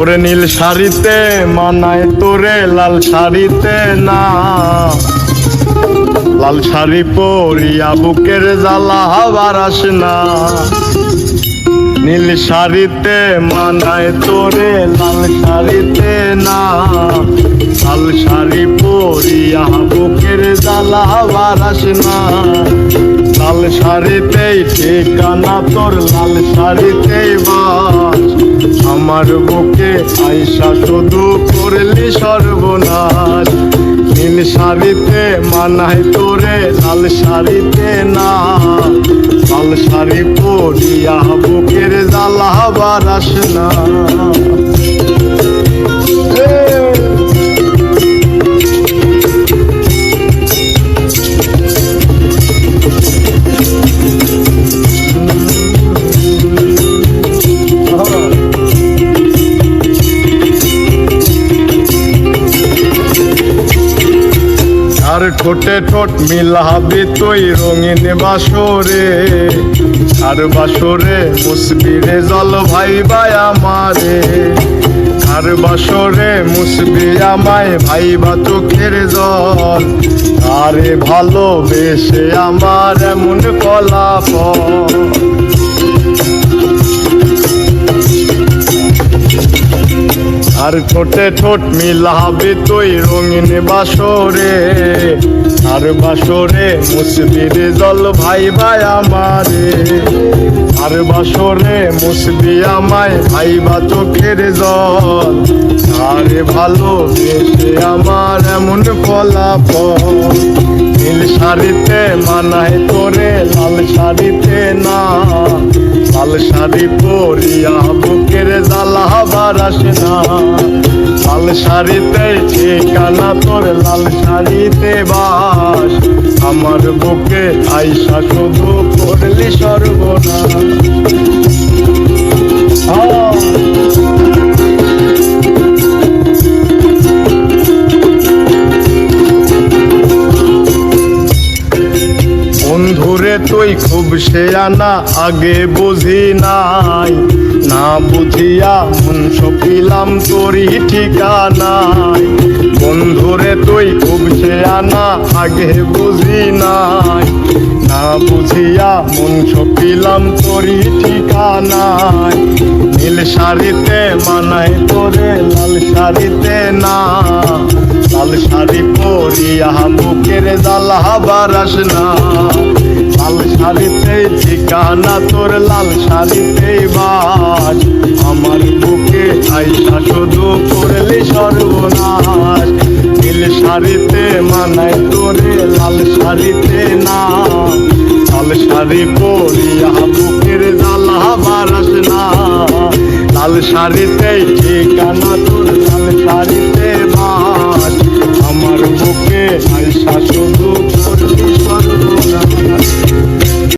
ওরে নীল শাড়িতে মানায় তোরে লাল শাড়িতে না, লাল শাড়ি পরিয়া বুকের জ্বালা বারাস না। নীল শাড়িতে মানায় তোরে লাল শাড়িতে না, লাল শাড়ি পরিয়া বুকের জ্বালা বারাস না। লাল শাড়িতেই ঠিকানা তোর, লাল শাড়িতেই বাস, আমার বুকে আইসা শুধু করলি সর্বনাশ। নীল শাড়িতে মানায় তোরে লাল শাড়িতে না, লাল শাড়ি পরিয়া বুকের জ্বালা বারাস না। আর ঠোঁটে ঠোঁট মিলাবি তুই রঙিন বাসরে, আর বাসরে মুসবি রে জল ভাই ভাই আমারে। আর বাসরে মুসবি আমায় ভাই বা চোখের জল, আরে ভালোবেসে আমার এমন ফলাফল। আর ঠোঁটে ঠোঁট মিলাবি তুই রঙিন বাসরে, আর বাসরে মুসবি রে জল ভাই ভাই আমারে। আর বাসরে মুসবি আমায় ভাই বা চোখের জল, আরে ভালোবেসে আমার এমন ফলাফল। নীল শাড়িতে মানায় তোরে লাল শাড়িতে না, লাল শাড়ি পরিয়া বুকের জ্বালা বারাস না। লাল শাড়িতে ঠিকানা তোর, লাল শাড়িতে বাস, আমার বুকে আইসা শুধু করলি সর্বনাশ। বন্ধুরে তুই খুব শেয়ানা, আগে বুঝি নাই, না বুঝিয়া মন সপিলাম তোরই ঠিকানায়। বন্ধুরে তুই খুব শেয়ানা, আগে বুঝি নাই, না বুঝিয়া মন সপিলাম তোরই ঠিকানায়। নীল শাড়িতে মানায় তোরে লাল শাড়িতে না, লাল শাড়ি পরিয়া বুকের জ্বালা বারাস না। লাল শাড়িতে ঠিকানা তোর, লাল শাড়িতে বাস, আমার বুকে আইসা শুধু করলি সর্বনাশ। নীল শাড়িতে মানায় তোরে লাল শাড়িতে না, লাল শাড়ি পরিয়া বুকের জ্বালা বারাস না। লাল শাড়িতে ঠিকানা তোর, লাল শাড়িতে